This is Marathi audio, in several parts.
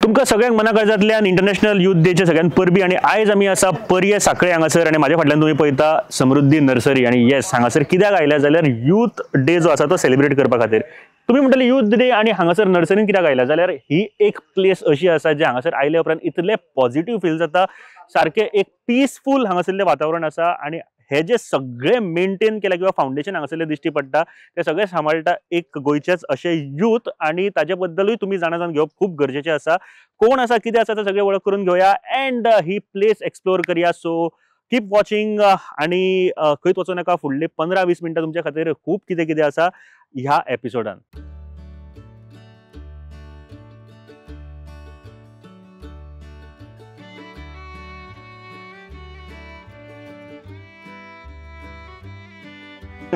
तुमकां सगळ्यांक मना काळजांतल्यान इंटरनॅशनल यूथ डेचे सगळ्यात परबी आणि आयज आमी आसा पर्ये सांखळे हांगासर आणि माझ्या फाटल्यान तुम्ही पळयता समृद्धी नर्सरी आणि येस हांगासर कित्याक आयल्या जाल्यार यूथ डे जो आसा तो सेलिब्रेट करपा खातीर तुम्ही म्हणटले यूथ डे आणि हांगासर नर्सरीन कित्याक आयल्या जाल्यार ही एक प्लेस अशी आसा जे हांगासर आयल्या उपरांत इतले पॉझिटिव्ह फील जाता सारखे एक पीसफूल हांगासरले वातावरण आसा आणि हे जे सगळे मेंटेन केला किंवा फाउंडेशन हांगासरले दिश्टी पडटा ते सगळे सांबाळटा एक गोंयचेच अशे यूथ आणि ताजे बद्दलूय तुम्ही जाणा घेवप खूप गरजेचे आसा कोण आसा कितें आसा ते सगळे वळख करून घेवया एंड ही प्लेस एक्सप्लोर करया सो कीप वॉचिंग आणि खंयच वचूं नाका फुडली 15-20 मिनटां तुमच्या खातीर खूप कितें आसा ह्या एपिसोडान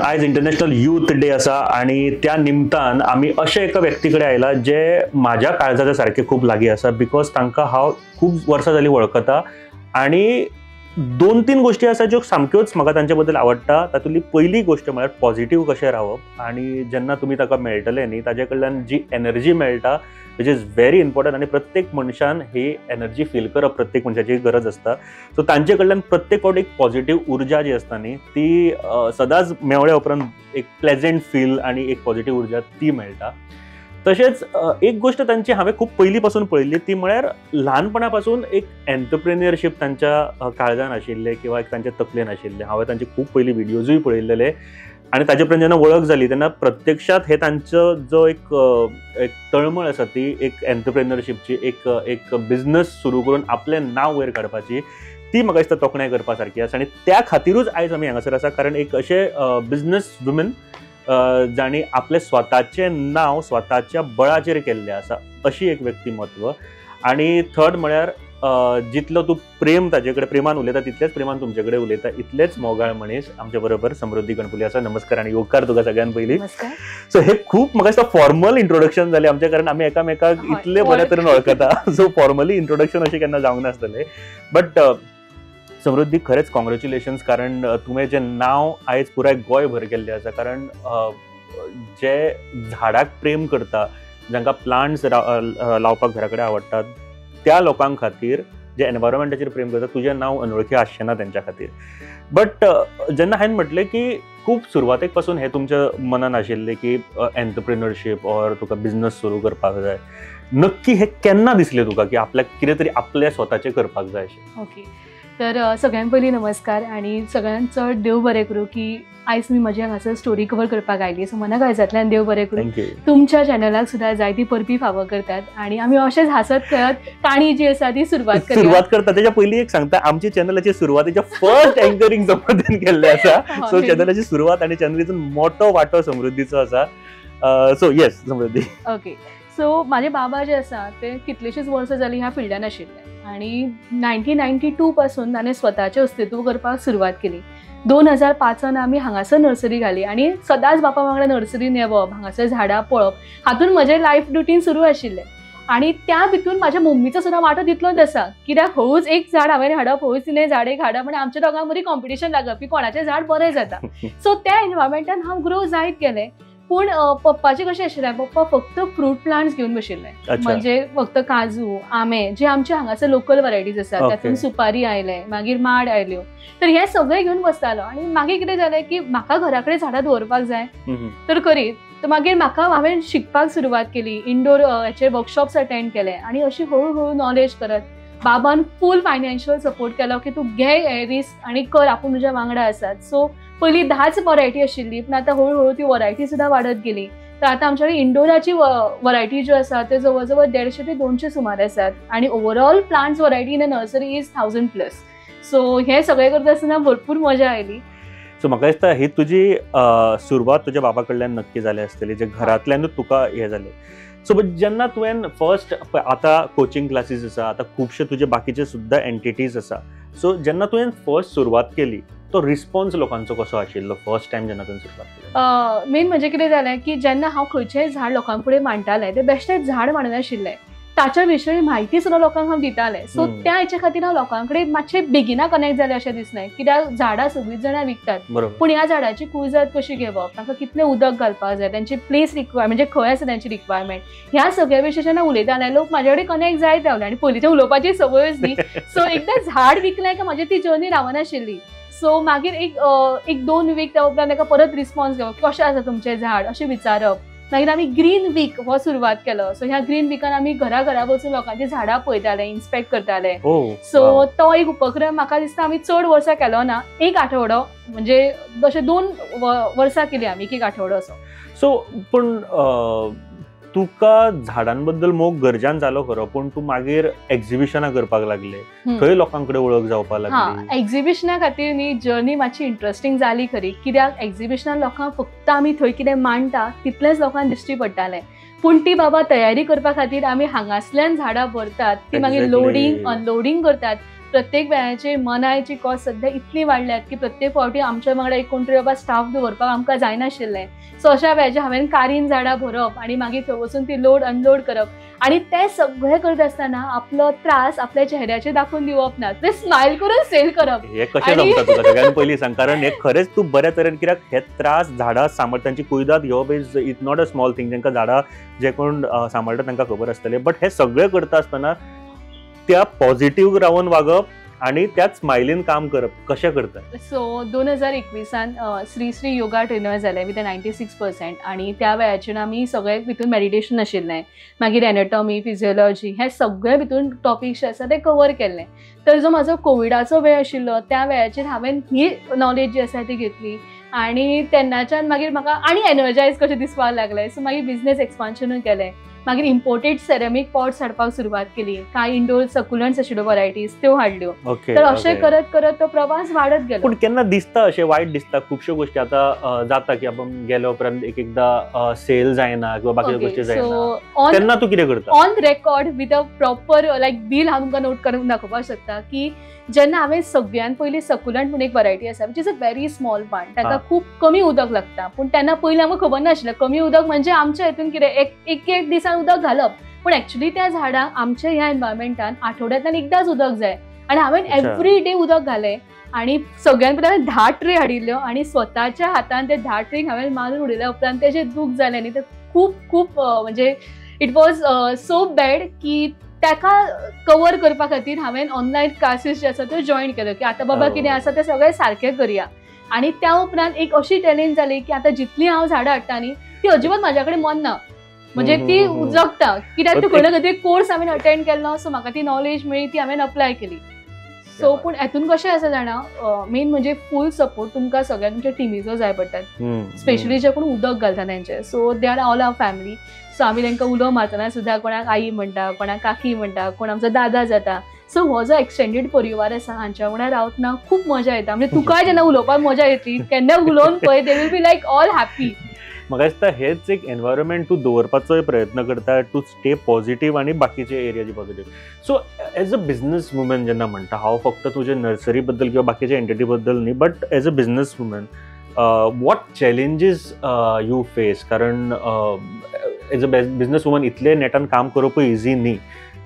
आज इंटरनॅशनल यूथ डे आसा आणि त्या निमतान आम्ही अशा एका व्यक्तीकडे आयला जे माझ्या काळजाच्या सारखे खूप लागीं आसा बिकॉज तांकां हांव खूप वर्सां जालीं वळखता आणि 2-3 गोष्टी आसा ज्यो सामक्योच म्हाका तांचे बद्दल आवडटा तातूंतली पहिली गोष्ट म्हळ्यार पॉझिटिव्ह कशें रावप आणि जेन्ना तुमी ताका मेळटले न्ही ताजे कडल्यान जी एनर्जी मेळटा विच इज व्हेरी इम्पॉर्टंट आणि प्रत्येक मनशान ही एनर्जी फील करप प्रत्येक मनशाची गरज असता सो तांचे कडल्यान प्रत्येक फावट एक पॉझिटिव्ह उर्जा जी असता न्ही ती सदांच मेवळ्या उपरांत एक प्लेजंट फील आणि एक पॉझिटिव्ह उर्जा ती मेळटा तशेंच एक गोष्ट तांची हांवें खूप पयलीं पासून पळयल्ली ती म्हळ्यार ल्हानपणा पासून एक एंटरप्रेन्युअरशीप तांच्या काळजान आशिल्लें किंवा एक तांच्या तकलेन आशिल्लें हांवें तांचे खूप पयलीं व्हिडिओजूय पळयल्लेले आणि ताजे पर्यंत जेन्ना वळख जाली तेन्ना प्रत्यक्षात हे तांचो जो एक तळमळ आसा ती एक एंटरप्रेन्युअरशीपची एक बिझनस सुरू करून आपलें नांव वयर काडपाची ती म्हाका दिसता तोखणाय करपा सारकी आसा आणि त्या खातीरूच आयज आमी हांगासर आसा कारण एक अशे बिझनस वुमन जाणी आपले स्वताचे नाव स्वताच्या बळाचेर केल्ले आसा अशी एक व्यक्तिमत्व आणि थर्ड म्हळ्यार जितलो तू प्रेम ताजे कडेन प्रेमान उलयता तितलेच प्रेमान तुमचे कडेन उलयता इतलेच मोगाळ मनीस आमच्या बरोबर समृद्धी गणपुली आसा नमस्कार आणि योगकार तुका सगळ्यान पयलीं सो हे खूप म्हाका दिसता फॉर्मल इंट्रोडक्शन जालें आमच्या कारण आमी एकामेकाक इतले बऱ्या तरेन वळखता सो फॉर्मली इंट्रोडक्शन अशें केन्ना जावंक नासतलें बट समृद्धी खरेच कॉंग्रॅच्युलेशन्स कारण तुवें जें नांव आयज पुराय गोंयभर केल्लें आसा कारण जे झाडाक प्रेम करता जांकां प्लांट्स लावपाक घरा कडेन आवडटात त्या लोकांक खातीर जे एनवायरमेंटाचेर प्रेम करता तुजें नांव अनवळखी आसचें ना तेंच्या खातीर बट जेन्ना हांवें म्हटलें की खूप सुरवातेक पासून हे तुमच्या मनान आशिल्लें की एंटरप्रेन्युअरशीप ऑर तुका बिझनस सुरू करपाक जाय नक्की हे केन्ना दिसलें तुका की आपल्याक कितें तरी आपल्या स्वताचें करपाक जाय अशें ओके तर सगळ्यां पयलीं नमस्कार आणि सगळ्यांत चड देव बरें करूं की आयज मी म्हजे हांगासर स्टोरी कवर करपाक आयली सो मना काळजांतल्यान देव बरें करूं तुमच्या चॅनलाक सुद्दां जायती परबी फावो करतात आणि आमी अशेंच हासत खेळत काणी जी आसा ती सुरवात करता तेच्या पयलीं एक सांगता आमची चॅनलाची सुरवातीच्या फर्स्ट एंकरिंग समृद्धीन केल्लें आसा सो चॅनलाची सुरवात आणि चॅनलीचो मोठो वांटो समृद्धीचो आसा सो येस समृद्धी ओके सो माझे बाबा जे आसा ते कितलीशींच वर्सां जालीं ह्या फिल्डान आशिल्ले आणि 1992 पासून ताणें स्वताचें अस्तित्व करपाक सुरवात केली 2005 आमी हांगासर नर्सरी घाली आणि सदांच बापा वांगडा नर्सरीन येवप हांगासर झाडां पळोवप हातून म्हजें लायफ रुटीन सुरू आशिल्लें आणि त्या भितून म्हाज्या मम्मीचो सुद्दां वांटो तितलोच आसा कित्याक हळूच एक झाड हांवें हाडप हळूच तिणें झाड एक हाडप आनी आमच्या दोगांक बरी कॉम्पिटिशन लागप की कोणाचें झाड बरें जाता सो त्या एनवायरमेंटान हांव ग्रो जायत गेलें पूण पप्पाचें कशें आशिल्लें पप्पा फक्त फ्रूट प्लांट्स घेवन बशिल्ले म्हणजे फक्त काजू आंबे जे आमचे हांगासर लोकल वरायटीज आसात तातूंत सुपारी आयले मागीर माड आयल्यो तर हे सगळे घेवन बसतालो आनी मागीर कितें जालें की म्हाका घरा कडेन झाडां दवरपाक जाय तर करीत तर मागीर म्हाका हांवें शिकपाक सुरवात केली इंडोर हेचे वर्कशॉप्स अटेंड केले आनी अशी हळू नॉलेज करत बाबान फूल फायनान्शियल सपोर्ट केलो की तूं घे हे रिस्क आनी कर आपूण तुज्या वांगडा आसात सो पयलीं 10च वरायटी आशिल्ली पूण आतां हळू ती वरायटी सुद्दां वाडत गेली तर आतां आमच्या कडेन इंडोराची वरायटी ज्यो आसा ते जवळ जवळ 150 ते 200 सुमार आसात आनी overall plants variety in a nursery is 1000+. So हे सगळें करता आसतना भरपूर मजा आयली. सो म्हाका दिसता ही तुजी सुरवात तुज्या बाबा कडल्यान नक्की जाली आसतली जे घरांतल्यानूच तुका हे जालें सो जेन्ना तुवें फर्स्ट आतां कोचिंग क्लासीस आसा आतां खुबशे तुजे बाकीचे सुद्दां एंटिटीज आसा सो जेन्ना तुवें फर्स्ट सुरवात केली तो रिस्पॉन्स लोकांचो कसो आशिल्लो फर्स्ट टायम जेन्ना तुवें सुरवात केली मेन म्हणजे कितें जालें की जेन्ना हांव खंयचेंय झाड लोकां फुडें मांडटालें तें बेश्टेंच झाड मांडनाशिल्लें ताच्या विशयी म्हायती सुद्दां लोकांक हांव दितालें. सो त्या हेच्या खातीर हांव लोकां कडेन मातशें बेगिना कनेक्ट जालें अशें दिसलें, कित्याक झाडां सगळींच जाणां विकतात, पूण ह्या झाडाची कुयदाद कशी घेवप, तांकां कितलें उदक घालपाक जाय, तांची प्लेस म्हणजे खंय आसा तांची रिक्वायरमेंट, ह्या सगळ्या विशीं जेन्ना उलयताले लोक म्हाजे कडेन कनेक्ट जायत रावले. आनी पयलींचे उलोवपाची संवयच न्ही. सो एकदां झाड विकलें की म्हाजी ती जर्नी रावनाशिल्ली. सो मागीर एक 2 वीक त्या उपरांत ताका परत रिस्पॉन्स घेवप, कशें आसा तुमचें झाड अशें विचारप. मागीर आमी ग्रीन वीक हो सुरवात केलो. सो ह्या ग्रीन विकान आमी घरा घरा वचून लोकांची झाडां पळयताले, इन्स्पेक्ट करताले. सो तो एक उपक्रम म्हाका दिसता आमी चड वर्सां केलो ना, 1 आठवडो, म्हणजे अशें 2 वर्सां केली आमी, 1 आठवडो असो. सो पूण तुका झाडांबद्दल मोग गरजान जालो खरो, पूण तूं मागीर एक्झिबिशनां करपाक लागले, थंय लोकां कडेन वळख जावपाक लागली. एक्झिबिशना खातीर न्ही जर्नी मातशी इंटरेस्टिंग जाली खरी, कित्याक एक्झिबिशनान लोकांक फक्त आमी थंय कितें मांडटा तितलेंच लोकांक दिश्टी पडटालें, पूण ती बाबा तयारी करपा खातीर आमी हांगासल्यान झाडां भरतात, ती मागीर लोडिंग अनलोडिंग करतात. प्रत्येक वेळाचेर मनायची कॉस्ट सद्या इतली वाडल्यात की प्रत्येक फावटी आमच्या वांगडा एक कोण तरी बाबा स्टाफ दवरपाक आमकां जायनाशिल्लें. सो अशा वेळाचेर हांवें कारीन झाडां भरप आनी मागीर थंय वचून ती लोड अनलोड करप, आनी तें सगळें करता आसतना आपलो त्रास आपल्या चेहऱ्याचेर दाखोवन दिवप ना, ते स्मायल करून सेल करप. हे कशें जमता तुका सगळ्यान पयलीं सांग, कारण हे खरेंच तूं बऱ्या तरेन, कित्याक हे त्रास झाडां सांबाळटांची कुयदाद घेवप is not a small thing. जेंकां झाडां जे कोण सांबाळटा तांकां खबर आसतलें, बट हे सगळें करता आसतना त्या पॉझिटिव्ह रावन वागप आणि त्यात स्मायलीन काम करप कशें करता? सो 2021 श्री श्री योगा ट्रेनर जाले विथ 96%, आणि त्या वेळाचेर आमी सगळे भितून मेडिटेशन आशिल्लें, मागीर एनाटॉमी, फिजिओलॉजी, हे सगळे भितून टॉपिक्स जे आसा ते कवर केल्ले. तर जो म्हाजो कोविडाचो वेळ आशिल्लो त्या वेळाचेर हांवें ही नॉलेज जी आसा ती घेतली, आणि तेन्नाच्यान मागीर म्हाका आनी एनर्जायज कशें दिसपाक लागलें. सो मागीर बिझनेस एक्सपान्शनूय केलें, मागीर इम्पोर्टेड सेरामीक पॉट्स हाडपाक सुरवात केली, कांय इंडोर सकुलंट्स आशिल्ल्यो व्हरायटीज त्यो हाडल्यो. तर अशें करत करत तो प्रवास वाडत गेलो. पूण केन्ना दिसता अशें वायट दिसता, खुबश्यो गोष्टी आतां जाता की आपण गेल्या उपरांत एकदां सेल जायना किंवा बाकीच्यो गोष्टी जायना, तेन्ना तूं कितें करता? On record with a proper like bill हांव तुमकां नोट करून दाखोवपाक शकता की जेन्ना हांवें सगळ्यान पयलीं सकुलंट म्हणून एक व्हरायटी आसा which is a very small plant, ताका खूब कमी उदक लागता, पूण तेन्ना पयलीं आमकां खबर नाशिल्लें कमी उदक म्हणजे आमच्या हितून कितें एक दिसान उदक घालप, पूण एक्चुअली त्या झाडांक आमच्या ह्या एनवायरमेंटान आठवड्यांतल्यान एकदांच उदक जाय, आनी हांवें एवरी डे उदक घालें. आणि सगळ्यान पयलीं हांवें 10 ट्रे हाडिल्ल्यो आनी स्वताच्या हातान ते 10 ट्रेक हांवें मारून उडयल्या उपरांत तें जें दूख जालें न्ही तें खूब म्हणजे इट वॉज सो बॅड की ताका कवर करपा खातीर हांवें ऑनलायन क्लासीस जे आसा त्यो जॉयन केल्यो की आतां बाबा कितें आसा तें सगळें सारकें करया. आनी त्या उपरांत एक अशी चॅलेंज जाली की आतां जितली हांव झाडां हाडटा न्ही ती अजिबात म्हाज्या कडेन मन ना, म्हणजे ती जगता, कित्याक खंय ना खंय कोर्स हांवें अटेंड केल्लो, सो म्हाका ती नॉलेज मेळ्ळी, ती हांवें अप्लाय केली. सो पूण हातून कशें आसा जाणा, मेन म्हणजे फूल सपोर्ट तुमकां सगळ्या तुमच्या टिमीचो जाय पडटात, स्पेशली जे कोण उदक घालता तेंचे. So they are all our family. So आमी तांकां उलो मारतना सुद्दां कोणाक आई म्हणटा, कोणाक काकी म्हणटा, कोण आमचो दादा जाता. सो हो जो एक्सटेंडेड परिवार आसा हांच्या वांगडा रावतना खूब मजा येता, म्हणजे तुकाय जेन्ना उलोवपाक मजा येतली केन्ना उलोवन पळय they will be like all happy. म्हाका दिसता हेच एक एनवायरमेंट तूं दवरपाचोय प्रयत्न करता टू स्टे पॉझिटिव्ह आनी बाकीचे एरियाची positive. So as a business woman जेन्ना म्हणटा, हांव फक्त तुजे नर्सरी बद्दल किंवा बाकीच्या एंटिटी बद्दल न्ही, but age a business woman what challenges you face? कारण एज अ बिझनेस वुमन इतले नेटान काम करपूय इझी न्ही.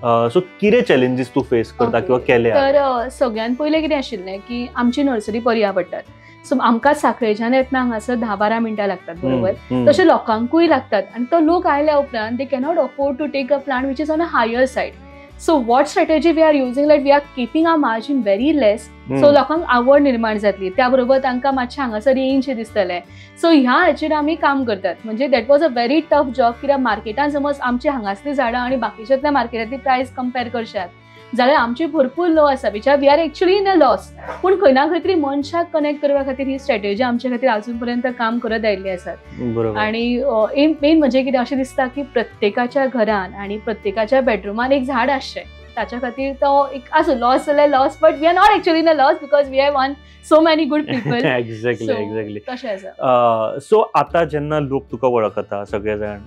सो कितें चॅलेंजीस तूं फेस करता किंवा केले? तर सगळ्यान पयलें कितें आशिल्लें की आमची नर्सरी पर्या पडटात, सो आमकां साखळेच्यान येतना हांगासर 10-12 मिनटां लागतात, बरोबर? तशें लोकांकूय लागतात, आनी तो लोक आयल्या उपरांत they cannot afford to take a plant which is on a higher side. So what strategy we are using, like we are keeping our margin very less, so लोकांक आवड निर्माण जातली, त्या बरोबर तांकां मातशें हांगासर येयनशें दिसतलें. सो ह्या हाचेर आमी काम करतात. म्हणजे that was a very tough job, कित्याक मार्केटान समज आमची हांगासली झाडां आनी बाकीच्यातल्या मार्केटांतली प्रायस कंपेर करशात जाल्यार आमची भरपूर लो आसा, which we are actually in a loss. पूण खंय ना खंय तरी मनशाक कनेक्ट करपा खातीर ही स्ट्रॅटेजी आमच्या खातीर अजून पर्यंत काम करत आयिल्ली आसात. आनी मेन म्हणजे कितें अशें दिसता की प्रत्येकाच्या घरान आनी प्रत्येकाच्या बेडरुमान एक झाड आसचें, ताच्या खातीर तो एक आसूं लॉस जाल्यार loss, but we are not actually in a loss because we have won so many good people. Exactly. तशें आसा. सो आता जेन्ना लोक तुका वळखता सगळे जाण,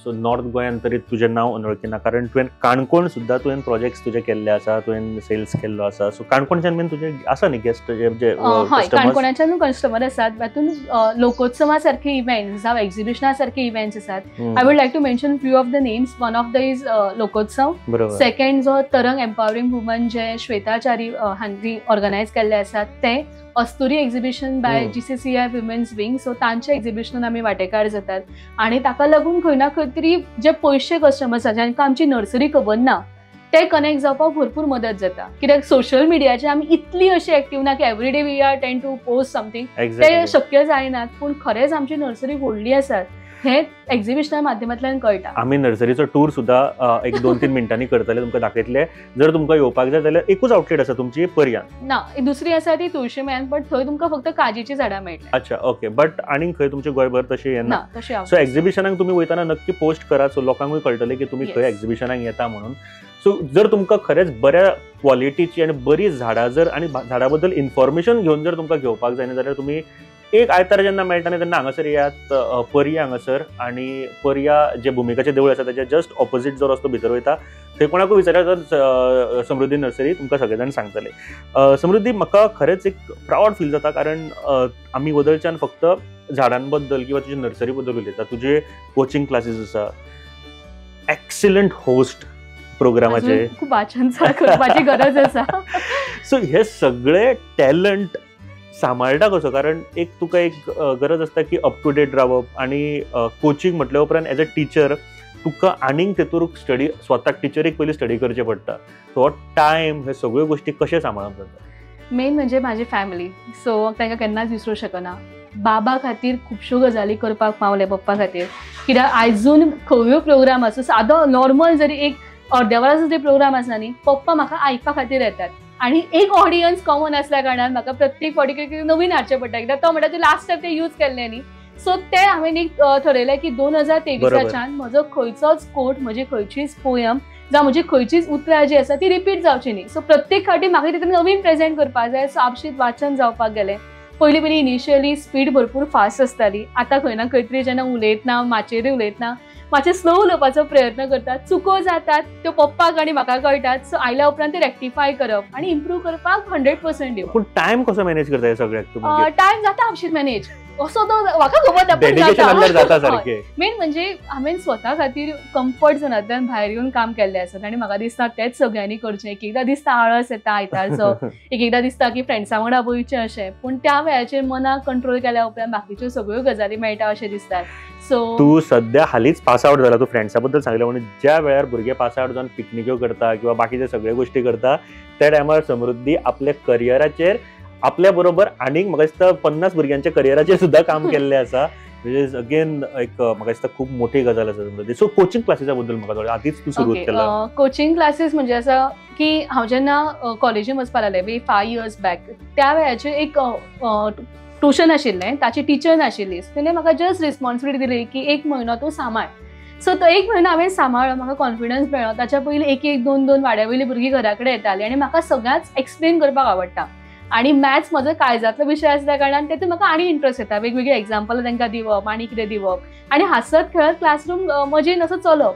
सो नॉर्थ गोंयान तरी तुजें नांव अनवळखी ना, कारण तुवें काणकोण सुद्दां तुवें प्रोजेक्ट्स तुजे केल्ले आसा, तुवें सेल्स केल्लो आसा. सो काणकोणच्यान बीन तुजे आसा न्ही गेस्ट जे हय, काणकोणाच्यान कस्टमर आसात. तातूंत लोकोत्सवा सारखे इव्हेंट्स जावं एक्झिबिशना सारखे इव्हेंट्स आसात. I would like to mention few of the names. One of the is Lokotsav. Second जो तरंग एम्पावरिंग वुमन जे श्वेताचारी हांणी ऑर्गनायज केल्ले आसात ते. Asturi exhibition by GCCI women's wing. So तांच्या एक्झिबिशनान आमी वांटेकार जातात. आनी ताका लागून खंय ना खंय तरी जे पयशे कस्टमर्स आसा जांकां आमची नर्सरी खबर ना ते कनेक्ट जावपाक भरपूर मदत जाता. कित्याक सोशल मिडियाचेर आमी इतली अशी एक्टीव ना की everyday we are tend to post something. ते शक्य जायनात. पूण खरेंच आमची नर्सरी व्हडली आसात हे एक्झिबिशना माध्यमांतल्यान कळटा. आमी नर्सरीचो टूर सुद्दां एक 2-3 मिनटांनी करतले, तुमकां दाखयतले. जर तुमकां येवपाक जाय जाल्यार एकूच आउटलेट आसा तुमची पर्यान. ना, दुसरी आसा ती तुळशीमेन, बट थंय तुमकां फक्त काजीची झाडां मेळटली. अच्छा, ओके. बट आनी खंय तुमचे गोंयभर तशें येना? तशें. सो एक्झिबिशनाक तुमी वयताना नक्की पोस्ट करात, सो लोकांकूय कळटलें की तुमी खंय एक्झिबिशनाक येता म्हणून. सो जर तुमकां खरेंच बऱ्या क्वॉलिटीची आनी बरी झाडां जर आनी झाडां बद्दल इन्फॉर्मेशन घेवन जर तुमकां घेवपाक जाय जाल्यार तुमी एक आयतार जेन्ना मेळटा न्ही तेन्ना हांगासर येयात पर्या हांगासर. आनी पर्या जे भुमिकाचें देवूळ आसा ताच्या जस्ट ऑपोजीट जो रस्तो भितर वयता थंय कोणाकूय विचारल्यार समृद्धी नर्सरी तुमकां सगळे जाण सांगतले. समृद्धी, म्हाका खरेंच एक प्राऊड फील जाता, कारण आमी वदळच्यान फक्त झाडां बद्दल किंवा तुजे नर्सरी बद्दल उलयता. तुजे कोचिंग क्लासीस आसा, एक्सिलंट होस्ट प्रोग्रामाचे, खूप वाचन करपाची गरज आसा. सो हे सगळे टॅलंट सांबाळटा कसो? कारण एक तुका एक गरज आसता की अप टू डेट रावप, आनी कोचिंग म्हटल्या उपरांत एज अ टीचर तुका आनीक तेतूर स्टडी स्वताक टिचरीक पयलीं स्टडी करचें पडटा. सो टायम हे सगळ्यो गोश्टी कशें सांबाळप जाता? मेन म्हणजे माझी फॅमिली. सो तांकां केन्नाच विसरूं शकना. बाबा खातीर खुबश्यो गजाली करपाक पावले पप्पा खातीर. कित्याक आयजून खंयूय प्रोग्राम आसूं, सादो नॉर्मल जरी एक अर्द्या वराचो जरी प्रोग्राम आसा न्ही, पप्पा म्हाका आयकपा खातीर येतात. आनी एक ऑडियन्स कॉमन असल्या कारणान म्हाका प्रत्येक फावटी कितें नवीन हाडचें पडटा. कित्याक तो म्हणटा तूं लास्ट टायम ते यूज केल्लें न्ही. सो ते हांवें एक ठरयलें की 2023च्यान म्हजो खंयचोच कोट, म्हजी खंयचीच पोयम जावं म्हजी खंयचीच उतरां जी आसा ती रिपीट जावची न्ही. सो प्रत्येक फावटी म्हाका तितून नवीन प्रेजेंट करपाक जाय. सो आपशीत वाचन जावपाक गेलें. पयलीं इनिशियली स्पीड भरपूर फास्ट आसताली. आतां खंय ना खंय तरी जेन्ना उलयतना माचेरूय उलयतना मातशें स्लो उलोवपाचो प्रयत्न करतात. चुको जातात त्यो पप्पाक आनी म्हाका कळटात. सो आयल्या उपरांत ते रेक्टिफाय करप आनी इम्प्रूव करपाक 100% दिवप. पूण टायम कसो मॅनेज करता हे सगळ्याक? टायम जाता आपशीत मॅनेज असो तो म्हाका खबर मेन म्हणजे हांवें स्वता खातीर कम्फर्ट झोनांतल्यान भायर येवन काम केल्लें आसत. आनी म्हाका दिसता तेच सगळ्यांनी करचें. एक एकदां दिसता आळस येता आयतारचो, एक एकदां दिसता की फ्रेंड्सां वांगडा वयचें अशें, पूण त्या वेळाचेर मनाक कंट्रोल केल्या उपरांत बाकीच्यो सगळ्यो गजाली मेळटा अशें दिसतात. सो तूं सद्या हालींच पास आउट जाला, तूं फ्रेंड्सा बद्दल सांगलें, म्हणून ज्या वेळार भुरगे पास आउट जावन पिकनिक्यो करता किंवा बाकीचे सगळे गोश्टी करता त्या टायमार समृद्धी आपल्या करियराचेर आपल्या बरोबर आनीक म्हाका दिसता 50 भुरग्यांच्या करियराचेर सुद्दां काम केल्लें आसा. म्हणजे अगेन एक म्हाका दिसता खूब मोठी गजाल आसा समृद्धी. सो कोचिंग क्लासीसा बद्दल म्हाका थोडें आदींच तूं सुरवात केला. कोचिंग क्लासीस म्हणजे आसा की हांव जेन्ना कॉलेजीन वचपाक लागलें 5 years बॅक, त्या वेळाचेर एक ट्युशन आशिल्लें, ताची टीचर नाशिल्ली. तेणें म्हाका जस्ट रिस्पॉन्सिबिलिटी दिली की 1 म्हयनो तूं सांबाळ. सो तो 1 म्हयनो हांवें सांबाळ्ळो. म्हाका कॉन्फिडन्स मेळ्ळो. ताच्या पयलीं 1-1, 2-2 वाड्या वयलीं भुरगीं घरा कडेन येतालीं आनी म्हाका सगळ्यांच एक्सप्लेन करपाक आवडटा. आनी मॅथ्स म्हजो काळजांतलो विशय आसल्या कारणान तेतून म्हाका आनी इंट्रस्ट येता. वेगवेगळी एग्जाम्पल तांकां दिवप आनी कितें दिवप आनी हांसत खेळत क्लासरूम मजेन असो चलप.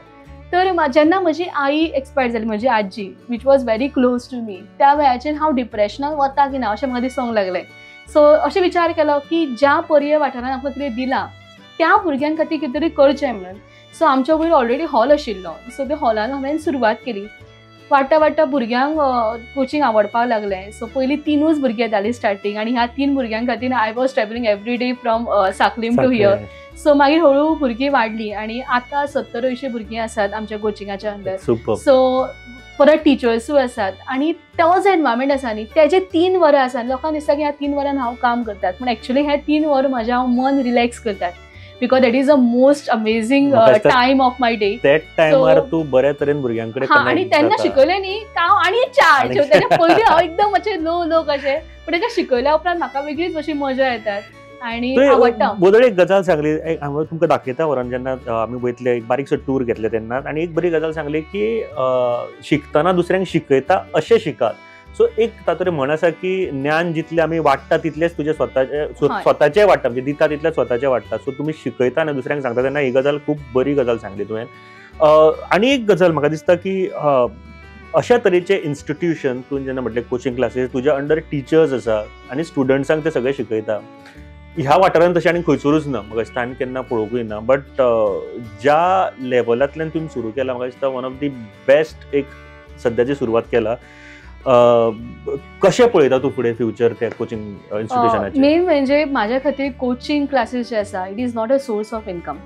तर जेन्ना म्हजी आई एक्सपायर जाली, म्हजी आजी, which was very close to me, त्या वेळाचेर हांव डिप्रेशनाक वता की ना अशें म्हाका दिसूंक लागलें. सो अशें विचार केलो की ज्या पर्याय वाठारान आमकां कितें दिलां त्या भुरग्यां खातीर कितें तरी करचें म्हणून. सो आमच्या वयर ऑलरेडी हॉल आशिल्लो. सो त्या हॉलान हांवें सुरवात केली. वाडटा वाडटा भुरग्यांक कोचिंग आवडपाक लागलें. सो पयलीं 3 भुरगीं येतालीं स्टार्टींग, आनी ह्या 3 भुरग्यां खातीर I was travelling every day from Sanquelim to here. So मागीर हळू भुरगीं वाडलीं आनी आतां 70-80 भुरगीं आसात आमच्या कोचिंगाच्या अंडर. सो परत टिचर्सूय आसात आनी तो जो एनवायरमेंट आसा न्ही तेजे 3 वरां आसा. लोकांक दिसता की ह्या 3 वरांन हांव काम करतात, पूण एक्चुअली हे 3 वर म्हजें हांव मन रिलॅक्स करतात. Because that is a most amazing time of my day. त्या टायमार तूं बऱ्या तरेन भुरग्यां कडेन आनी तेन्ना शिकयलें न्ही हांव आनी 4 तेच्या पयलीं हांव एकदम मातशें लो कशें, पूण तेका शिकयल्या उपरांत म्हाका वेगळीच अशी मजा येतात. आणि आवडटा. बोदळे एक गजाल सांगली, हांव तुमकां दाखयता व्हरोन जेन्ना आमी वयतले एक बारीकसो टूर घेतले तेन्ना, आनी एक बरी गजाल सांगली की शिकतना दुसऱ्यांक शिकयता अशें शिकात. सो एक तातूंत म्हण आसा की ज्ञान जितलें आमी वाडटा तितलेंच तुजें स्वताचें वाडटा, म्हणजे दिता तितलें स्वताचें वाडटा. सो तुमी शिकयता आनी दुसऱ्यांक सांगता तेन्ना ही गजाल खूब बरी गजाल सांगली तुवें. आनी एक गजाल म्हाका दिसता की अशा तरेचे इन्स्टिट्यूशन तुवें जेन्ना म्हटलें कोचिंग क्लासीस, तुज्या अंडर टिचर्स आसा आनी स्टुडंट्सांक ते सगळे शिकयता. ह्या वाठारांत तशें आनी खंयसरूच ना, म्हाका दिसता आनी केन्ना पळोवंकूय ना. बट ज्या लेवलांतल्यान तुवें सुरू केला, म्हाका दिसता वन ऑफ दी बेस्ट एक सद्याची सुरवात केला. कशें पळयता तूं फुडें फ्युचर त्या कोचिंग इन्स्टिट्यूशनाचें? मेन म्हणजे म्हाज्या खातीर कोचिंग क्लासीस जे आसा it is not a source of income.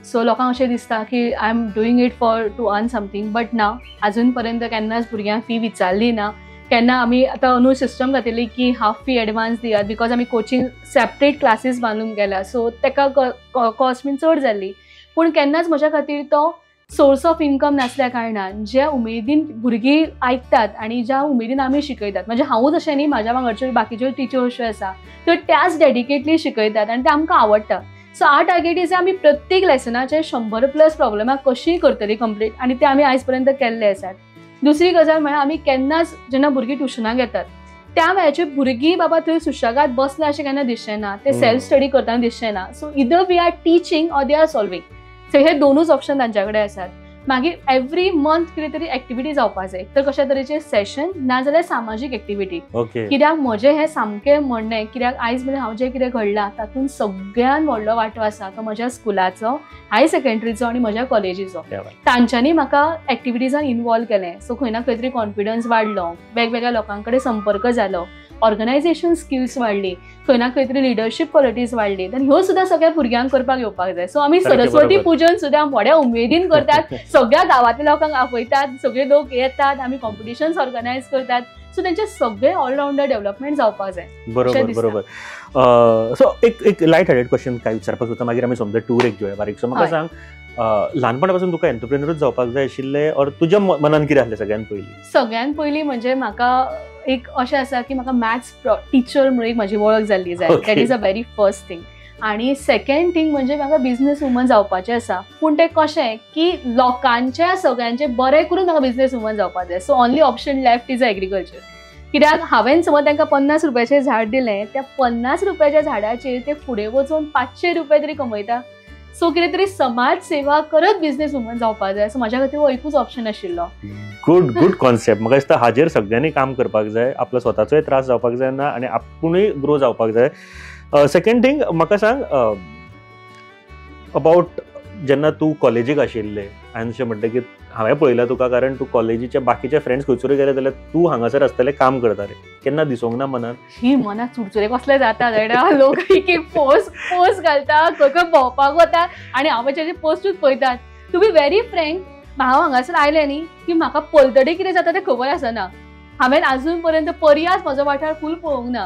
So लोकांक अशें दिसता की I am doing it for to earn something, but ना, अजून पर्यंत केन्नाच भुरग्यांक फी विचारली ना. केन्ना आमी आतां न्यू सिस्टम घातिल्ली की हाफ फी एडवान्स दियात, बिकॉज आमी कोचिंग सेपरेट क्लासीस बांदूंक गेल्या, सो तेका कॉस्ट बीन चड जाल्ली. पूण केन्नाच म्हज्या खातीर तो सोर्स ऑफ इनकम नासल्या कारणान ज्या उमेदीन भुरगीं आयकतात आनी ज्या उमेदीन आमी शिकयतात, म्हणजे हांवूच अशें न्ही, म्हाज्या वांगडच्यो बाकीच्यो टिचर्स ज्यो आसा त्यो त्याच डेडिकेटली शिकयतात आनी ते आमकां आवडटा. सो आर टार्गेट इज आमी प्रत्येक लेसनाचे 100+ प्रॉब्लेमां कशीं करतली कंप्लीट, आनी ते आमी आयज पर्यंत केल्ले आसात. दुसरी गजाल म्हळ्यार आमी केन्नाच जेन्ना भुरगीं ट्युशनाक येतात त्या वेळाचेर भुरगीं बाबा थंय सुशेगाद बसल्या अशें केन्ना दिसचें ना, ते सेल्फ स्टडी करतना दिसचें ना. So either we are teaching or they are solving. So हे दोनूच ऑप्शन तांच्या कडेन आसात. मागीर एवरी मंथ कितें तरी एक्टिविटी जावपाक जाय, तर कशा तरेचे सेशन नाजाल्यार सामाजीक एक्टिविटी. कित्याक म्हजें हें सामकें म्हणणें, कित्याक आयज मेरेन हांव जें कितें घडलां तातूंत सगळ्यान व्हडलो वांटो आसा तो म्हज्या स्कुलाचो, हायर सेकंडरीचो आनी म्हज्या कॉलेजीचो. तांच्यांनी म्हाका एक्टिविटीजान इनवॉल्व केलें. सो खंय ना खंय तरी कॉन्फिडन्स वाडलो, वेगवेगळ्या लोकां कडेन संपर्क जालो, ऑर्गनायझेशन स्किल्स वाडली, खंय ना खंय तरी लिडरशीप क्वॉलिटीज वाडली. आनी ह्यो सुद्दां सगळ्या भुरग्यांक करपाक येवपाक जाय. सो आमी सरस्वती पूजन सुद्दां व्हड्या उमेदीन करतात, सगळ्या गांवांतल्या लोकांक आपयतात, सगळे लोक येतात, आमी कॉम्पिटिशन्स ऑर्गनायज करतात. सो तेंचे सगळे ऑलराउंडर डेव्हलपमेंट जावपाक जाय. बरोबर. सो एक लायट हार्टेड क्वेश्चन काय विचारपाक सोदता, मागीर आमी समजा टूर एक घेवया बारीकसो. म्हाका सांग, ल्हानपणा पासून तुका एंटरप्रेन्यूरच जावपाक जाय आशिल्लें, और तुज्या मनान कितें आसलें सगळ्यान पयलीं? सगळ्यान पयलीं म्हणजे म्हाका एक अशें आसा की म्हाका मॅथ्स टीचर म्हणून एक म्हजी वळख जाल्ली जाय. That is a very first thing. आनी सेकंड थिंग म्हणजे म्हाका बिझनेस वुमन जावपाचें आसा. पूण तें कशें की लोकांच्या सगळ्यांचें बरें करून म्हाका बिझनेस वुमन जावपाक जाय. So only option left is agriculture. कित्याक हांवें समज तांकां 50 रुपयाचें झाड दिलें, त्या 50 रुपयाच्या झाडाचेर ते फुडें वचून 500 रुपया तरी कमयता. सो कितें तरी समाज सेवा करत बिझनेस वुमन जावपाक जाय. सो म्हाज्या खातीर हो एकूच ऑप्शन आशिल्लो. Good concept. म्हाका दिसता हाजेर सगळ्यांनी काम करपाक जाय. आपलो स्वताचोय त्रास जावपाक जायना आनी आपुणूय ग्रो जावपाक जाय. सेकंड थिंग म्हाका सांग अबाउट जेन्ना तूं कॉलेजीक आशिल्लें, हांवें अशें म्हणलें की हांवें पळयलां तुका, कारण तूं कॉलेजीचे बाकीचे फ्रेंड्स खंयसरूय गेले जाल्यार तूं हांगासर आसतलें काम करताले. केन्ना दिसोंक ना मनान ही मनात चुरचुरे कसले जाता जाणा, लोक एक पोस्ट घालता, खंय भोंवपाक वता आनी हांव म्हजे पोस्टूच पळयतात. टू बी व्हेरी फ्रँक, हांव हांगासर आयलें न्ही की म्हाका पलतडी कितें जाता तें खबर आसना. हांवें आजून पर्यंत पर्यास म्हजो वाठार फूल पळोवंक ना.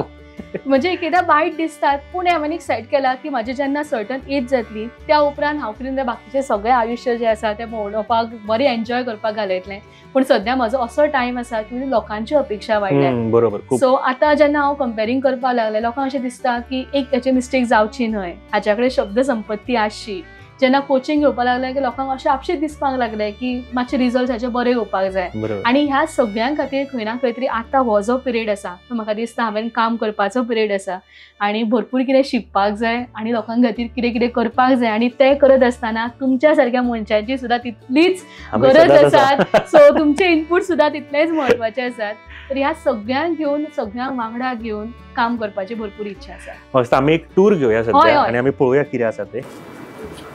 म्हणजे एकदां वायट दिसतात, पूण हांवें एक सेट केला की म्हाजी जेन्ना सर्टन एज जातली त्या उपरांत हांव कितें बाकीचें सगळें आयुश्य जें आसा तें भोंवडोवपाक बरें एन्जॉय करपाक घालयतलें. पूण सद्या म्हजो असो टायम आसा की लोकांची अपेक्षा वाडल्या. सो आतां जेन्ना हांव कंपेरींग करपाक लागलें, लोकांक अशें दिसता की एक हेचे मिस्टेक जावची न्हय, हाच्या कडेन शब्द संपत्ती आसची. जेन्ना कोचिंग घेवपाक लागलें की लोकांक अशें आपशें दिसपाक लागलें की मातशे रिजल्ट हाचे बरे येवपाक जाय. आनी ह्या सगळ्यां खातीर खंय ना खंय तरी आतां हो जो पिरियड आसा तो म्हाका दिसता हांवें काम करपाचो पिरियड आसा आनी भरपूर कितें शिकपाक जाय आनी लोकां खातीर कितें कितें करपाक जाय. आनी तें करत आसतना तुमच्या सारक्या मनशांची सुद्दां तितलीच गरज आसा. सो तुमचे इनपूट सुद्दां तितलेच म्हत्वाचे आसात. तर ह्या सगळ्यांक घेवन, सगळ्यांक वांगडा घेवन काम करपाची भरपूर इच्छा आसा. आमी एक टूर घेवया सद्या आनी आमी पळोवया कितें आसा तें.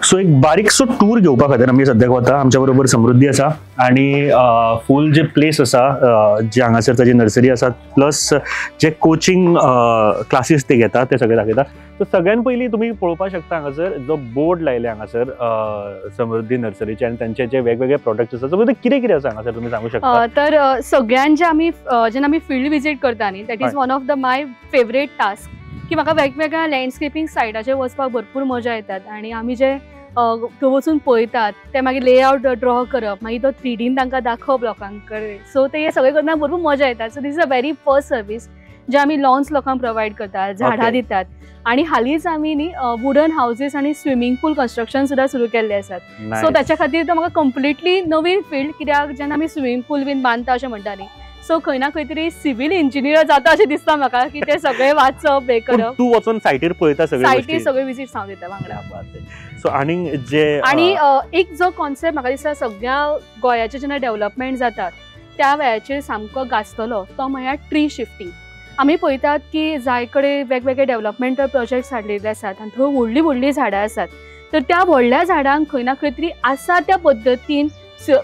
सो एक बारीकसो टूर घेवपा खातीर आमी सद्याक वता. आमच्या बरोबर समृद्धी आसा आनी फूल जे प्लेस आसा, जे हांगासर ताजी नर्सरी आसा, प्लस जे कोचिंग क्लासीस ते घेता ते सगळे दाखयता. सो सगळ्यान पयलीं तुमी पळोवपाक शकता हांगासर जो बोर्ड लायले हांगासर समृद्धी नर्सरीचे, आनी तांचे जे वेगवेगळे प्रोडक्ट्स आसा सो कितें कितें आसा हांगासर तुमी सांगूं शकता? तर सगळ्यान जे आमी जेन्ना आमी फिल्ड विजीट करता न्ही, that is one of the my favourite task की म्हाका वेगवेगळ्या लँडस्केपींग सायडाचेर वचपाक भरपूर मजा येतात. आनी आमी जे थंय वचून पळयतात ते मागीर लेआउट ड्रॉ करप, मागीर तो 3Dन तांकां दाखोवप लोकांक कडेन. सो ते सगळें करतना भरपूर मजा येता. So this is a very first service. जे आम्ही लॉन्स लोकांक प्रोवाइड करतात, झाडां Okay. दितात. आणि हालींच आमी न्ही वुडन हाऊसेस आणि स्विमींग पूल कन्स्ट्रक्शन सुद्धा सुरू केल्ले आसात. So Nice. त्याच्या खातीर तो म्हाका कम्प्लिटली नवीन फील्ड, कित्याक जेन्ना आमी स्विमींग पूल बीन बांदता अशें म्हणटा न्ही, सो खंय ना खंय तरी सिव्हिल इंजिनियर जाता अशें दिसता म्हाका, की ते सगळे वाचप हे पण करप. तू वचून सायटीर पळयता सगळे सायटी सगळे विजीट हांव दिता वांगडा. सो आणि जे आणि एक जो कॉन्सेप्ट म्हाका दिसता सगळ्या गोंयाचे जेन्ना डेव्हलपमेंट जातात त्या वेळाचेर सामको गाजतलो तो म्हळ्यार ट्री शिफ्टिंग. आमी पळयतात की जाय कडेन वेगवेगळे डेव्हलपमेंटल प्रोजेक्ट्स हाडलेले आसात आनी थंय व्हडलीं व्हडलीं झाडां आसात. तर त्या व्हडल्या झाडांक खंय ना खंय तरी आसा त्या पद्दतीन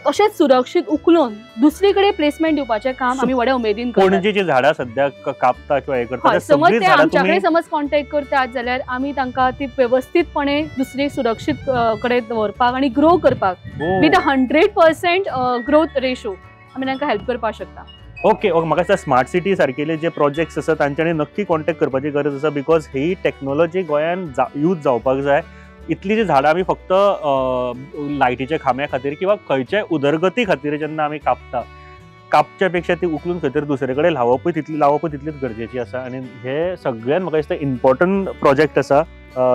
अशेंच सुरक्षीत उखलून दुसरे कडेन प्लेसमेंट दिवपाचें काम आमी व्हड्या उमेदीन करतात. पणजी जी झाडां सध्या कापता किंवा हे करता हय, ते समज सगळी ते झाडां आमच्या तुम्ही कडेन समज कॉन्टॅक्ट करतात जाल्यार आमी तांकां ती व्यवस्थितपणे दुसरी सुरक्षीत कडेन दवरपाक आनी ग्रो करपाक हो. विथ 100% ग्रोथ रेशो आमी तांकां हेल्प करपाक शकता. ओके म्हाका दिसता स्मार्ट सिटी सारकेले जे प्रोजेक्ट्स आसा तांच्यांनी नक्की कॉन्टॅक्ट करपाची गरज आसा, बिकॉज ही टेक्नॉलॉजी गोंयान यूज जावपाक जाय. इतली जी झाडां आमी फक्त लायटीच्या खांब्या खातीर किंवा खंयच्याय उदरगती खातीर जेन्ना आमी कापच्या पेक्षा ती उखलून खंय तरी दुसरे कडेन लावपूय तितलीच गरजेची आसा. आनी हे सगळ्यान म्हाका दिसता इम्पॉर्टंट प्रोजेक्ट आसा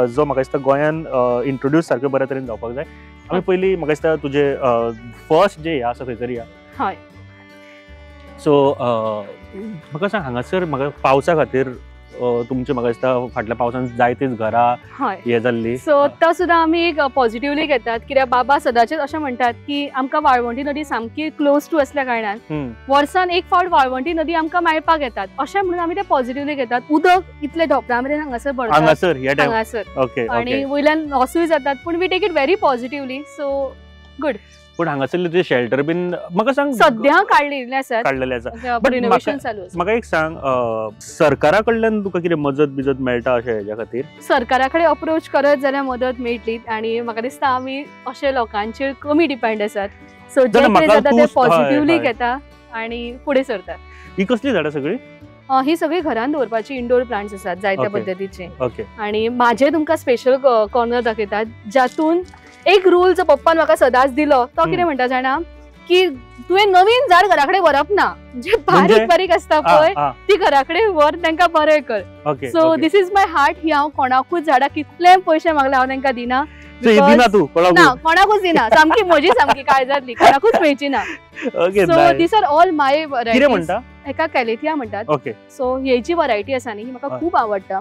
जो म्हाका दिसता गोंयान इंट्रोड्यूस सारको बऱ्या तरेन जावपाक जाय. आमी पयलीं म्हाका दिसता तुजे फर्स्ट जे हें आसा थंयसर या. हय. सो म्हाका सांग हांगासर म्हाका पावसा खातीर तुमचे म्हाका दिसता फाटल्या पावसान जायतीच घरां हय. हे जाल्ली. सो तो सुद्दां आमी एक पॉझिटिव्हली घेतात, कित्याक बाबा सदांचेच अशें म्हणटात की आमकां वाळवंटी नदी सामकी क्लोज टू असल्या कारणान वर्सान एक फावट वाळवंटी नदी आमकां मेळपाक येतात अशें म्हणून आमी ते पॉझिटिव्हली घेतात. उदक इतले ढोपरां मेरेन हांगासर भरता हांगासर ह्या टायम हांगासर ओके आणि वयल्यान लॉसूय जातात, पूण we take it very positively. So good. पूण हांगासरले तुजे शेल्टर बीन म्हाका सांग सद्या काडलेले आसात, काडलेले आसा. रिनोवेशन चालू आसा. म्हाका एक सांग सरकारा कडल्यान तुका कितें मजत मेळटा अशें हेच्या खातीर? सरकारा कडेन अप्रोच करत जाल्यार मदत मेळटली आणि म्हाका दिसता आमी अशे लोकांचेर कमी डिपेंड आसात. सो जे कितें जाता ते पॉझिटिव्हली घेता आणि फुडें सरतात. ही कसली झाडां सगळी? ही सगळी घरान दवरपाची इंडोर प्लांट्स आसात जायत्या Okay. पद्दतीचे. ओके आणि माझे तुमकां स्पेशल कॉर्नर दाखयतात जातून एक रूल जो पप्पान म्हाका सदांच दिलो तो कितें म्हणटा जाणा, की तुवें नवीन झाड घरा कडेन व्हरप ना, जे बारीक बारीक आसता पळय ती घरा कडेन व्हर, तांकां बरें कर. Okay so this is my heart. ही हांव कोणाकूच झाडां कितले पयशे मागले हांव तांकां दिना. दिना तू ना कोणाकूच दिना, सामकी म्हजी सामकी काळजातली, कोणाकूच मेळची ना. Okay so these are all my कितें वरायटीज. म्हणटा? एका कॅलेथिया म्हणटात. ओके सो ही जी वरायटी आसा न्ही ही म्हाका खूब आवडटा.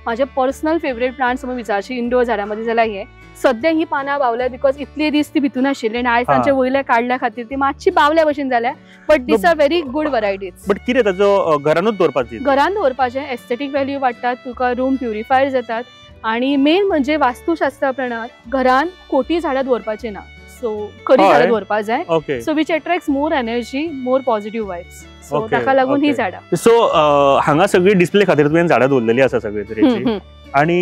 माझे पर्सनल फेवरेट प्लांट्स समज विचारशी इंडोर झाडां मध्ये जाल्यार हे सद्या ही पानां बावल्या, बिकॉज इतले दीस ती भितून आशिल्ली आनी आयज तांचे वयले काडल्या खातीर ती मातशी बावल्या भशेन जाल्या. But these are very good varieties. But कितें ताजो घरानूच दवरपाची? घरान दवरपाचें एस्थेटीक व्हॅल्यू वाडटात, तुका रूम प्युरिफायर जातात आणि मेन म्हणजे वास्तुशास्त्रा प्रमाण घरान खोटी झाडां दवरपाची ना. सो खरी झाडां दवरपाक जाय. Okay so which attracts more energy, more positive vibes. So Okay, ताका लागून ही okay. झाडां. सो हांगा सगळी डिस्प्ले खातीर तुवें झाडां दवरलेली आसा सगळे तरेची. आणि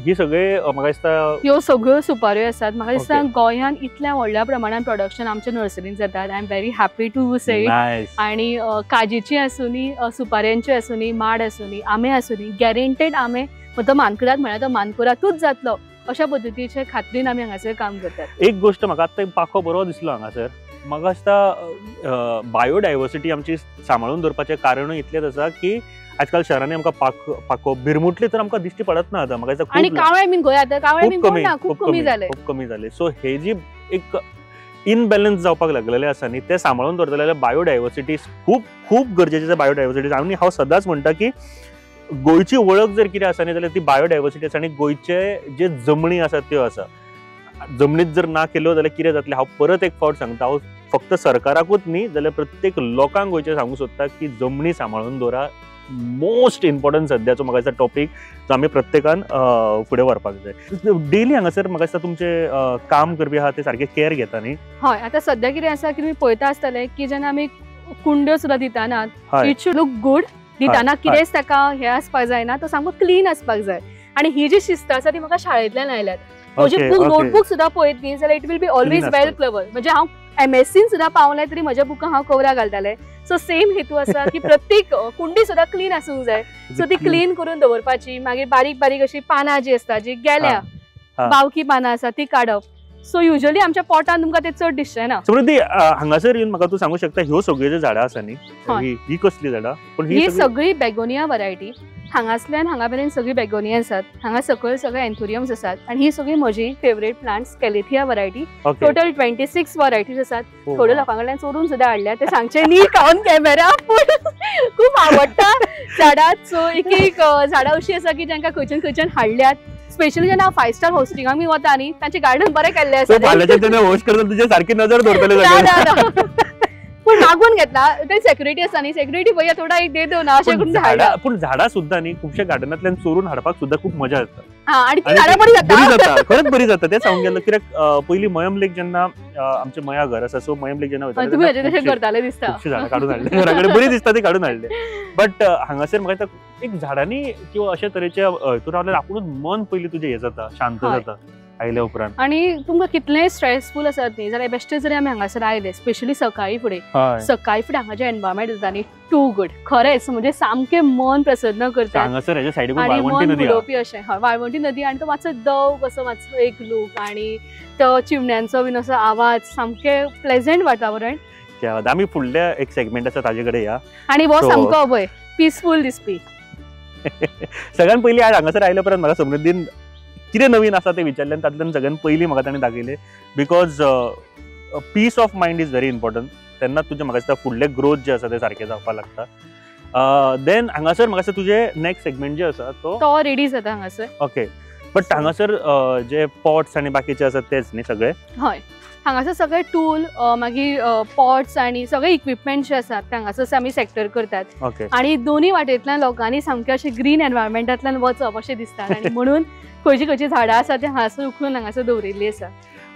ही सगळे म्हाका दिसता ह्यो सगळ्यो सुपाऱ्यो आसात. म्हाका दिसता गोंयान इतल्या व्हडल्या प्रमाणात प्रोडक्शन आमच्या नर्सरीन जातात. I am very happy to say it. Nice. आणि काजीची आसुनी, सुपाऱ्यांची आसुनी, माड आसुनी, आंबे आसुनी, गॅरेंटेड आंबे तो मानकुराद म्हळ्यार तो मानकुरादूच जातलो अशा पद्दतीचे खात्रीन आमी हांगासर काम करतात. एक गोष्ट म्हाका आतां पाखो बरो दिसलो हांगासर. म्हाका दिसता बायोडायवर्सिटी आमची सांबाळून दवरपाचें कारणूय इतलेंच आसा की आजकाल शहरांनी आमकां पाखो भिरमुटली तर आमकां दिश्टी पडत ना आतां. म्हाका दिसता आणि कावळे बीन गोंयांत आतां कावळे बीन कोण ना, खूब कमी जाले. खूब कमी जाले. सो हे जी एक इनबॅलन्स जावपाक लागलेले आसा न्ही ते सांबाळून दवरतले जाल्यार बायोडायवर्सिटी खूब खूब गरजेची आसा. बायोडायवर्सिटी आनी हांव सदांच म्हणटा की गोंयची वळख जर कितें आसा न्ही जाल्यार ती बायोडायवर्सिटी आसा. आनी गोंयचे जे जमनी आसात त्यो आसा, जमनीत जर ना केल्यो जाल्यार कितें जातलें. हांव परत एक फावट सांगता, हांव फक्त सरकाराकूच न्ही जाल्यार प्रत्येक लोकांक गोंयचे सांगूंक सोदता की जमनी सांबाळून दवरा. मोस्ट इम्पॉर्टंट सद्याचो म्हाका दिसता टॉपीक जो आमी प्रत्येकान फुडें व्हरपाक जाय. डेली हांगासर म्हाका दिसता तुमचे काम करपी आहा ते सारके केअर घेता न्ही? हय. आतां सद्या कितें आसा की तुमी पळयता आसतले की जेन्ना आमी कुंड्यो सुद्दां दिताना इट शूड लूक गुड. दिताना कितेंच ताका हे आसपाक जायना, तो सामको क्लीन आसपाक जाय. आनी ही जी शिस्त आसा ती म्हाका शाळेंतल्यान आयल्यात. म्हजी बुक नोटबुक सुद्दां पळयत न्ही जाल्यार इट वील बी ऑलवेज वेल क्लवर. म्हणजे हांव MSc सुद्दां पावलें तरी म्हज्या बुकां हांव कवरां घालतालें. सो सेम हेतू आसा की प्रत्येक कुंडी सुद्दां क्लीन आसूंक जाय. सो ती क्लीन करून दवरपाची. मागीर बारीक बारीक अशी पानां जी आसता जी गेल्या, बावकी पानां आसा ती काडप. सो युजली आमच्या पोटान तुमकां ते चड दिसचें ना. समृद्धी, हांगासर येवन म्हाका तू सांगू शकता ह्यो सगळ्यो ज्यो झाडां आसा न्ही, ही कसली झाडां? पण ही सगळी बेगोनिया व्हरायटी. हांगासल्यान हांगा मेरेन सगळी बेगोनिया आसात. हांगा सकयल सगळे एन्थोरियम्स आसात आणि ही सगळी म्हजी favourite plants calathea variety. Total 26 varieties आसात. थोड्या लोकां कडल्यान चोरून सुद्धा हाडल्या, ते सांगचे न्ही काऊन कॅमेरा, पूण खूब आवडटा झाडां. सो एक एक झाडां अशीं आसा की जांकां खंयच्यान हाडल्यात. स्पेशली जेन्ना 5 स्टार होस्टिंगाक मी वता न्ही, तांचे गार्डन बरें केल्लें आसा. होस्ट करता तुजे सारकी नजर दवरतले. पण मागून घेतला ते सेक्युरिटी आसा न्ही, सेक्युरिटी भैया थोडा एक दे दो ना अशें करून हाडला. पण झाडां सुद्धा न्ही खुबशा गार्डनांतल्यान चोरून हाडपाक सुद्धा खूप मजा येता. आणि ती झाडां बरी जाता, खरंच बरी जाता. ते सांगूंक गेलो कित्याक पयलीं मयम लेक जेन्ना आमचे मया घर आसा, सो मयम लेक जेन्ना वयताले तुम्ही हेजे तशें करताले दिसता. खुबशी झाडां काडून हाडले, घरा कडेन बरी दिसता ती काडून हाडले. बट हांगासर म्हाका एक झाडांनी किंवा अशा तरेच्या हितून रावल्यार आपुणूच मन पयलीं तुजें हें जाता, शांत जाता आयल्या उपरांत. आणि तुमकां कितलेंय स्ट्रेसफुल आसात न्ही जाल्यार बेश्टे जरी आमी हांगासर आयले, स्पेशली सकाळी फुडें हांगा जे एनवायरमेंट जाता न्ही, टू गुड. खरेंच म्हणजे सामकें मन प्रसन्न करता. हांगासर हेच्या सायडीक आणि वाळवंटी मन नदी बुडोवपी अशें. हय, वाळवंटी नदी आणि तो मातसो दव कसो मातसो एक लूक आणि तो चिमण्यांचो बीन असो आवाज, सामकें प्लेझंट वातावरण. आमी फुडल्या एक सेगमेंट आसा ताजे कडेन या. आणि हो सामको पळय पीसफूल दिसपी. सगळ्यात पयलीं आज हांगासर आयल्या उपरांत म्हाका समृद्धीन कितें नवीन आसा तें विचारलें, तातूंतल्यान सगळ्यात पयलीं म्हाका ताणें दाखयलें because peace of mind is very important. तेन्ना तुजें म्हाका दिसता फुडलें ग्रोथ जें आसा तें सारकें जावपाक लागता. देन हांगासर म्हाका दिसता तुजें नेक्स्ट सेगमेंट जे आसा तो रेडी जाता हांगासर. ओके, बट हांगासर जे पॉट्स आनी बाकीचे आसात तेच न्ही सगळे? हय, हांगासर सगळे टूल मागीर पॉट्स आणि सगळे इक्विपमेंट जे आसात ते हांगासर आमी सेक्टर करतात. ओके. आणि दोन्ही वाटेंतल्यान लोकांनी सामकें अशें ग्रीन एनवायरमेंटांतल्यान वचप अशें दिसता. आणि म्हणून खंयची झाडां आसा ती हांगासर उखलून हांगासर दवरिल्ली आसा.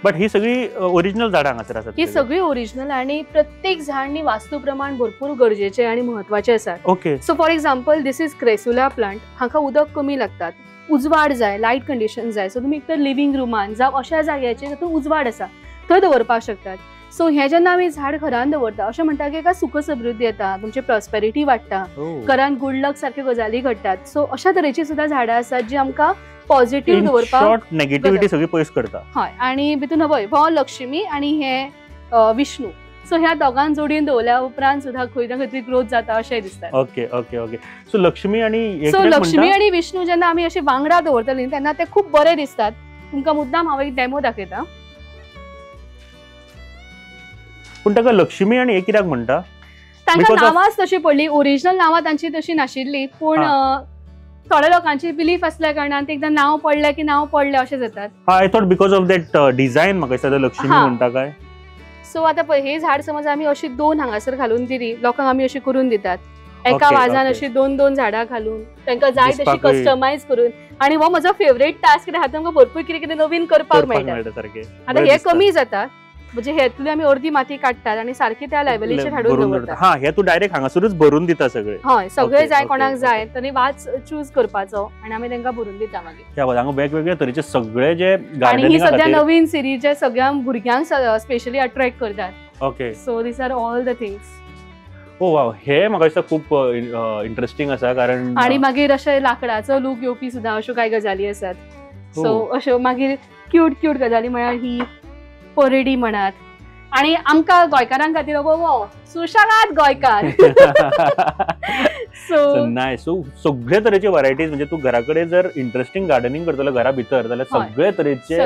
बट ही सगळी ओरिजिनल झाडां हांगासर आसात? ही सगळी ओरिजिनल आणि प्रत्येक झाड न्ही वास्तू प्रमाण भरपूर गरजेचे आणि महत्वाचे आसात. Okay. So for example this is crassula plant. हाका उदक कमी लागतात, उजवाड जाय, लायट कंडिशन जाय. सो तुमी एक तर लिव्हिंग रूमान जावं अशा जाग्याचेर तातूंत उजवाड आसा थंय दवरपाक शकतात. सो हे जेन्ना आमी झाड घरान दवरता अशें म्हणटा की एका सुख समृद्धी येता, तुमची प्रॉस्पेरिटी वाडटा, घरान गुड लक सारख्यो गजाली घडटात. सो अशा तरेची सुद्धा झाडां आसात जी आमकां पॉझिटिव्ह दवरपाक, नेगेटिव्हिटी सगळी पयस करता. हय. आणि भितून पळय हो लक्ष्मी आणि हे विष्णू. सो ह्या दोगांक जोडीन दवरल्या उपरांत सुद्धा खंय ना खंय तरी ग्रोथ जाता अशें दिसता. Okay okay okay. So Lakshmi आणि विष्णू जेन्ना आमी अशे वांगडा दवरतली तेन्ना ते खूब बरे दिसतात. तुमकां मुद्दाम हांव एक डेमो दाखयता. पूण ताका लक्ष्मी आनी हे कित्याक म्हणटा? तांकां नांवांच तशी पडली. ओरिजिनल नांवां तांची तशी नाशिल्ली, पूण थोड्या लोकांची बिलीफ असल्या कारणान एकदां नांव पडलें की नांव पडलें अशें जातात. I thought because of that design म्हाका दिसता लक्ष्मी म्हणटा काय. सो आतां पळय हे झाड समज आमी अशी 2 हांगासर घालून दिली, लोकांक आमी अशी करून दितात. एका वाजान अशी 2-2 झाडां घालून तांकां जाय तशी कस्टमायज करून. आणि हो म्हजो फेवरेट टास्क कित्याक हातूंत आमकां भरपूर कितें नवीन करपाक मेळटा. आतां हे कमी जाता म्हणजे हेतून आमी अर्दी माती काडटात आणि सारखी त्या लेवलीचेर हाडून दवरतात. हा, हे तू डायरेक्ट हांगासरूच भरून दिता सगळे? हय, सगळे जाय कोणाक जाय तरी वाज चूज करपाचो आणि आमी तांकां भरून दिता मागीर. क्या बात. हांगा वेगवेगळे तरेचे सगळे जे आणि ही सध्या नवीन सिरीज जे सगळ्या भुरग्यांक स्पेशली अट्रॅक्ट करतात. Okay. So these are all the things. Oh wow, हे म्हाका दिसता खूप इंटरेस्टिंग आसा कारण. आणि मागीर अशे लाकडाचो लूक येवपी सुद्धा अश्यो कांय गजाली आसात. सो अश्यो मागीर क्यूट गजाली म्हळ्यार ही परेडी म्हणात. आणि आमकां गोंयकारां खातीर वो सुशेगाद गोंयकार. So nice. सो सगळे तरेचे व्हरायटीज म्हणजे तू घरा कडेन जर इंटरेस्टिंग गार्डनिंग करतलो घरा भितर जाल्यार सगळे तरेचे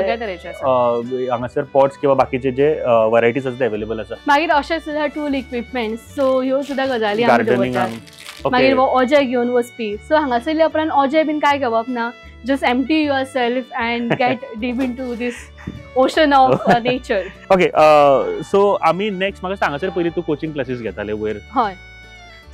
हांगासर पॉट्स किंवा बाकीचे जे व्हरायटीज आसा ते अवेलेबल आसा. मागीर अशे सुद्धा टूल इक्विपमेंट. सो ह्यो सुद्धा गजाली आमी दवरतात. मागीर हो ओजे घेवन वचपी. सो हांगासर येयल्या उपरांत ओजे बीन काय घेवप ना. Just empty yourself and get deep into this ocean of nature. Okay, so आमी नेक्स्ट म्हाका हांगासर पयलीं तू कोचिंग क्लासेस घेताले वयर? हय.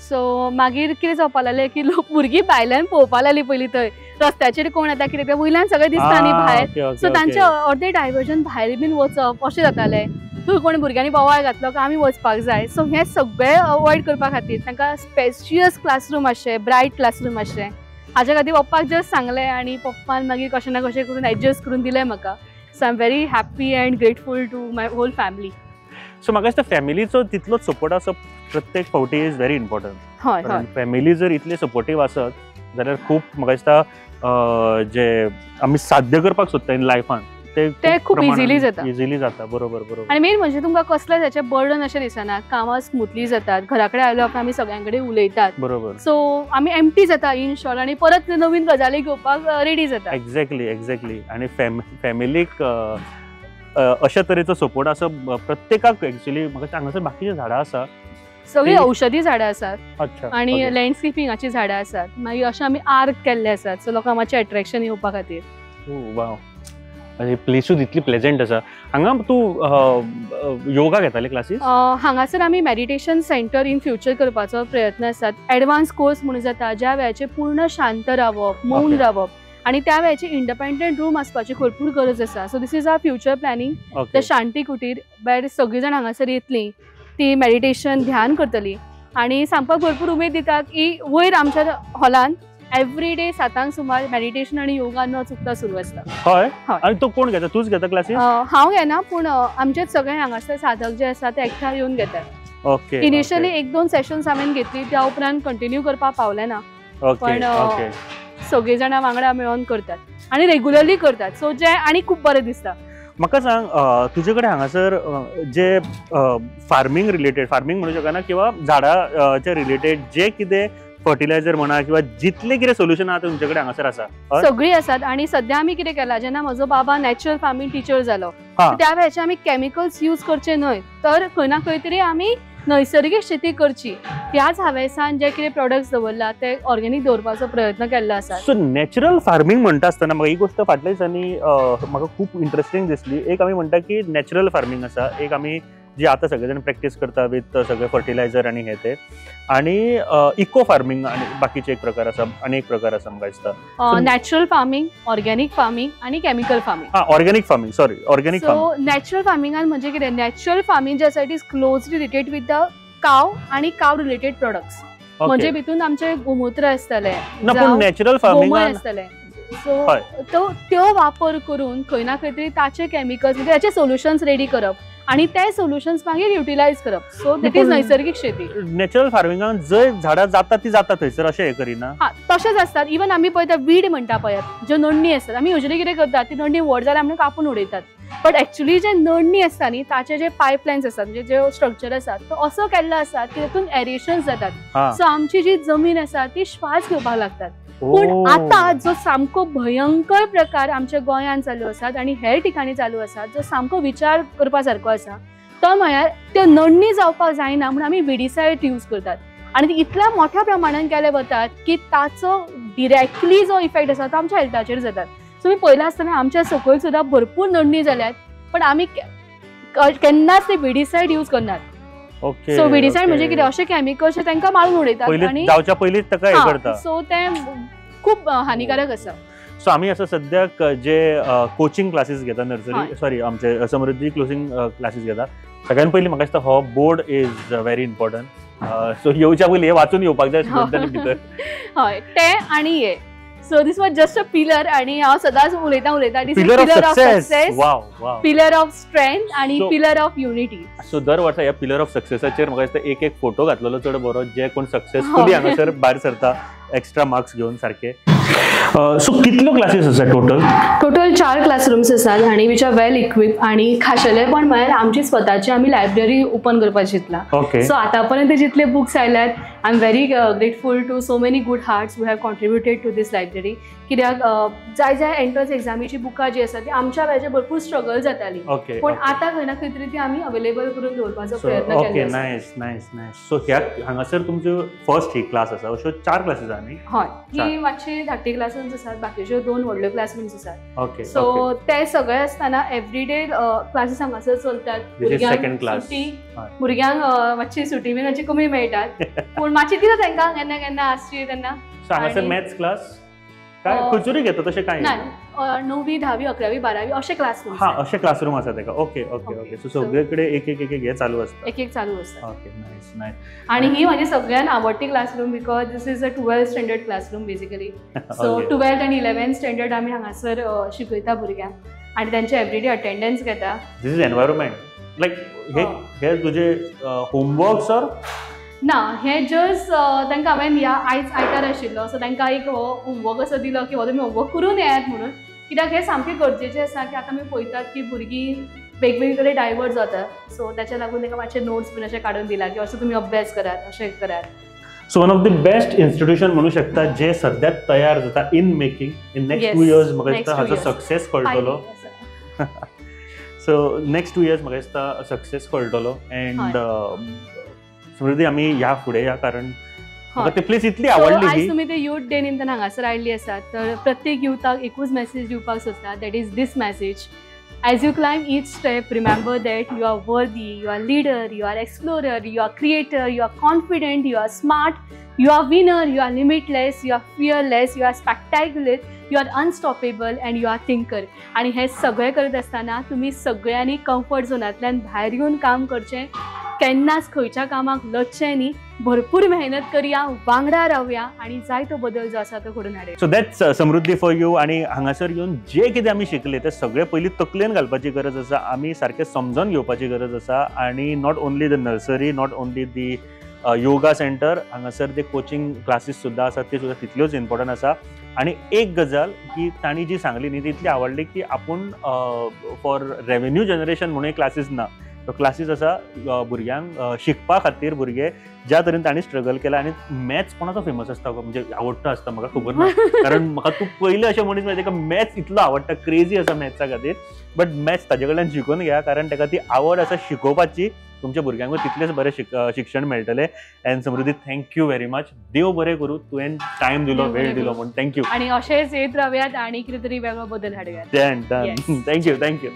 सो मागीर कितें जावपा लागलें की लोक भुरगीं भायल्यान पळोवपा लागलीं पयलीं थंय रस्त्याचेर कोण येता कितें वयल्यान सगळें दिसता न्ही भायर. सो तांचें अर्दें डायवर्जन भायर बीन वचप अशें जातालें. थंय कोण भुरग्यांनी बोवाळ घातलो की आमी वचपाक जाय. सो हें सगळें अवॉयड करपा खातीर तांकां स्पेशियस क्लासरूम आसचे, ब्रायट क्लासरूम आसचे. हाज्या खातीर पप्पाक जस्ट सांगलें आणि पप्पान मागीर कशें ना कशें करून एडजस्ट करून दिलें म्हाका. So I am very happy and grateful to my whole family. So म्हाका दिसता फॅमिलीचो तितलोच सपोर्ट आसप प्रत्येक फावटी इज व्हेरी इम्पॉर्टंट. हय हय. फॅमिली जर इतले सपोर्टीव आसत जाल्यार खूब म्हाका दिसता जे आमी साध्य करपाक सोदता इन लायफान ते खूप इझिली जाता. इझिली जाता. बरोबर बरोबर. आणि मेन म्हणजे तुमकां कसलें त्याचे बर्डन अशें दिसना. कामां स्मूथली जातात. घराकडे आयलो उपरांत आमी सगळ्यां उलयतात. बरोबर. सो आमी एम्प्टी जाता इन शॉर्ट आणि परत नवीन गजाली घेवपाक रेडी जाता. एक्झॅक्टली. आणि फॅमिलीक अशा तरेचो सपोर्ट आसा प्रत्येकाक. एक्चुअली म्हाका हांगासर बाकीचे झाडां आसा, सगळी औषधी झाडां आसात. अच्छा. आणि लँडस्केपिंगाची झाडां आसात. मागीर अशें आमी आर्क केल्ले आसात, सो लोकांक मातशें अट्रॅक्शन येवपा खातीर. वाव. म्हणजे प्लेसूच इतली प्लेजंट आसा. हांगा तूं योगा घेताले क्लासीस? हांगासर आमी मेडिटेशन सेंटर इन फ्युचर करपाचो प्रयत्न आसात. एडवान्स कोर्स म्हणून जाता, ज्या वेळाचेर पूर्ण शांत रावप, मौन रावप आणि त्या वेळाची इंडिपेंडंट रूम आसपाची भरपूर गरज आसा. So this is our future planning. The Shanti Kutir, वेर सगळीं जाण हांगासर येतलीं, ती मेडिटेशन ध्यान करतली आणि सांगपाक भरपूर उमेद दिता की वयर आमच्या हॉलान एवरी डे 7 सुमार मेडिटेशन आणि योगा न चुकता सुरू आसता. हय. आणि तो कोण घेता? तूच घेता क्लासीस? हांव घेना, पूण आमचेच सगळे हांगासर साधक जे आसा ते एकठांय येवन घेतात. ओके. इनिशियली 1-2 सेशन्स हांवें घेतली, त्या उपरांत कंटिन्यू करपाक पावलें ना. पण सगळीं जाणां वांगडा मेळोन करतात आणि रेग्युलरली करतात. सो जे आनी खूब बरें दिसता. म्हाका सांग, तुजे कडेन हांगासर जे फार्मिंग रिलेटेड, फार्मिंग म्हणू शकना किंवा झाडांच्या रिलेटेड जे कितें फर्टिलायझर म्हणा किंवा जितले कितें सोल्युशन आहा तुमचे कडेन हांगासर आसा? सगळीं आसात. आणि सध्या आमी कितें केलां, जेन्ना म्हजो बाबा नॅचरल फार्मिंग टिचर जालो, त्या वेळाचेर आमी केमिकल्स यूज करचे न्हय, तर खंय ना खंय तरी आमी नैसर्गिक शेती करची. त्याच हांवेसान जे कितें प्रोडक्ट्स दवरला ते ऑर्गेनिक दवरपाचो प्रयत्न केल्लो आसा. सो नॅचरल फार्मिंग म्हणटा आसतना म्हाका ही गोष्ट फाटल्या दिसांनी म्हाका खूब इंटरेस्टिंग दिसली. एक आमी म्हणटा की नॅचरल फार्मिंग आसा, एक आमी जी आतां सगळे जाण प्रॅक्टीस करता विथ सगळे फर्टिलायझर आणि हे ते, आणि इको फार्मिंग आणि बाकीचे एक प्रकार आसा, अनेक प्रकार आसा म्हाका दिसता. नॅचरल फार्मिंग, ऑर्गेनिक फार्मिंग आणि chemical farming. Organic farming, sorry, organic farming. So natural फार्मिंगान म्हणजे कितें, नॅचरल फार्मिंग जे आसा it is closely related with the cow आणि काव रिलेटेड प्रोडक्ट्स. म्हणजे भितून आमचे गोमूत्र आसतले, नॅचरल फार्मिंग आसतले. सो त्यो वापर करून खंय ना खंय तरी ताचे केमिकल्स म्हणजे ताचे सोल्युशन्स रेडी करप आणि ते सोल्युशन्स मागीर युटिलायज करप. सो दॅट इज नैसर्गिक शेती. नॅचरल फार्मिंगान जंय झाडां जाता ती जाता थंयसर अशें हे करिना. तशेंच आसतात. इवन आमी पळयता वीड म्हणटा पळयात, ज्यो नडणी आसतात, आमी युजली कितें करतात, ती नडणी व्हड जाल्यार आमी कापून उडयतात. बट एक्चुअली जे नडणी आसता न्ही, ताचे जे पायपलायन्स आसतात, म्हणजे जे स्ट्रक्चर आसात, तो असो केल्लो आसा की तातून एरेशन्स जातात. सो आमची जी जमीन आसा ती श्वास घेवपाक लागतात. पण आता जो सामको भयंकर प्रकार आमच्या गोंयांत चालू आसात आणि हेर ठिकाणी चालू आसा, जो सामको विचार करपा सारको आसा, तो म्हळ्यार त्यो नडणी जावपाक जायना म्हणून आमी विडीसायड यूज करतात. आणि ती इतल्या मोठ्या प्रमाणात केले वतात की ताचो डिरेक्टली जो इफेक्ट आसा तो आमच्या हेल्थाचेर जातात. सो मी पयला आसतना आमच्या सकयल सुद्धा भरपूर नडणी जाल्यात, पण आमी केन्नाच ते विडीसायड यूज करनात. सो विडीसायड म्हणजे कितें, अशें केमिकल्स तांकां मारून उडयतात आणि जावच्या पयलींच ताका हे करता. सो ते खूब हानिकारक आसा. सो आमी असं सद्याक जे कोचिंग क्लासीस घेता, नर्सरी सॉरी आमचे समृद्धी क्लोजिंग क्लासीस घेता, सगळ्यात पयलीं म्हाका दिसता हो board is very important. So येवच्या पयलीं हे वाचून येवपाक जाय स्टुडंटांनी भितर. हय, ते आणि हे. So this was just a pillar आणि हांव सदांच उलयता pillar of success, pillar of strength आणि पिलर ऑफ युनिटी. सो दर वर्सा ह्या पिलर ऑफ सक्सेसाचेर म्हाका दिसता एक फोटो घातलेलो चड बरो, जे कोण सक्सेसफुली हांगासर भायर सरता एक्स्ट्रा मार्क्स घेवन सारखे. सो कितल्यो क्लासीस आसा टोटल? टोटल 4 क्लासरूम्स आसात आणि विच आर वेल इक्विप. आणि खाशेलेपण म्हळ्यार आमची स्वताची आमी लायब्ररी ओपन करपाची चिंतला. सो आतां पर्यंत जितले बुक्स आयल्यात, I am very grateful to so many good hearts who have contributed to this library. कित्याक जाय एंट्रन्स एग्जामीची बुकां जी आसा ती आमच्या वेळाचेर भरपूर स्ट्रगल जाताली, पण आतां खंय ना खंय तरी ती आमी अवेलेबल करून दवरपाचो प्रयत्न केला. Nice nice nice. सो हांगासर तुमच्यो फर्स्ट ही क्लास आसा, अश्यो 4 क्लासीस आहा न्ही? हय, ही मातशी धाकटी क्लासरूम्स आसात, बाकीच्यो 2 व्हडल्यो क्लासरूम्स आसात. सो ते सगळे आसतना एवरीडे क्लासीस हांगासर चलतात. भुरग्यांक मातशी सुटी बी मातशी कमी मेळटात, पूण मातशी दिता तांकां केन्ना केन्ना आसची तेन्ना. हांगासर मॅथ्स क्लास काय खंयचोरी घेता तशें काय ना? 9वी 10वी 11वी 12वी अशे क्लासरूम. अशे क्लासरूम आसा तेका. Okay okay okay. सो सगळे कडेन एक हे चालू आसता. एक चालू आसता. Okay, nice nice. आणि ही म्हणजे सगळ्यांत आवडटी classroom, because this is a 12th standard classroom basically. So 12th आणि 11th स्टँडर्ड आमी हांगासर शिकयता भुरग्यांक आणि त्यांचे एवरीडे अटेंडन्स घेता. दिस इज एनवायरमेंट लायक हे तुजे होमवर्क्स ऑर ना, हे जस्ट तांकां हांवें आयज आयतार आशिल्लो, सो तांकां एक होमवर्क असो दिलो की हो तुमी होमवर्क करून येयात म्हणून. कित्याक हे सामकें गरजेचें आसा की आतां आमी पळयतात की भुरगीं वेगवेगळे डायवर्ट जातात, सो त्याच्या लागून ताका मातशे नोट्स बीन अशें काडून दिला की असो तुमी अभ्यास करात, अशें करात. So one of the best institution म्हणू शकता जे सध्या तयार जाता in making. In next Yes, 2 years म्हाका next दिसता 2 हाचो years. सक्सेस कळटलो. आसा. सो नेक्स्ट 2 years म्हाका दिसता सक्सेस कळटलो. अँड समृद्धी आमी ह्या फुडें या, कारण म्हाका ती प्लेस इतली आवडली आज की तुम्ही ते युथ डे निमतान हांगासर आयिल्ली आसात, तर प्रत्येक युथाक एकूच मेसेज दिवपाक सोदता, that is this message. As you climb each step, remember that you are worthy, you are leader, you are explorer, you are creator, you are confident, you are smart, you are winner, you are limitless, you are fearless, you are spectacular, you are unstoppable and you are thinker. आणि हे सगळें करत आसतना तुमी सगळ्यांनी कम्फर्ट झोनांतल्यान भायर येवन काम करचें, केन्नाच खंयच्या कामाक लजचें न्ही, भरपूर मेहनत करया, वांगडा रावया आणि जाय तो बदल जो आसा तो घडून हाडया. So that's Samruddhi for you. आणि हांगासर येवन जे कितें आमी शिकले ते सगळे पयलीं तकलेन घालपाची गरज आसा, आमी सारकें समजून घेवपाची गरज आसा. आणि not only the nursery, not only the yoga centre, हांगासर ते कोचिंग क्लासीस सुद्दां आसात, ते सुद्दां तितल्योच इम्पॉर्टंट आसा. आणि एक गजाल की तांणी जी सांगली न्ही ती इतली आवडली की आपूण फॉर रेवेन्यू जनरेशन म्हणून क्लासीस ना, क्लासीस आसा भुरग्यांक शिकपा खातीर. भुरगे ज्या तरेन तांणी स्ट्रगल केला. आणि मॅथ्स कोणाचो फेमस आसता म्हणजे आवडटा आसता म्हाका खबर ना, कारण म्हाका तूं पयले अशें मनीस मेळटा ताका मॅथ्स इतलो आवडटा, क्रेजी आसा मॅथ्सा खातीर. बट मॅथ्स ताजे कडल्यान शिकून घेया, कारण ताका ती आवड आसा शिकोवपाची. तुमच्या भुरग्यांक तितलेच बरें शिक्षण मेळटलें. एंड समृद्धी, थँक्यू व्हेरी मच. देव बरें करूं, तुवें टायम दिलो, वेळ दिलो म्हणून थँक्यू. आणि अशेंच येत रावयात आणि कितें तरी वेगळो बदल हाडयात. थँक्यू.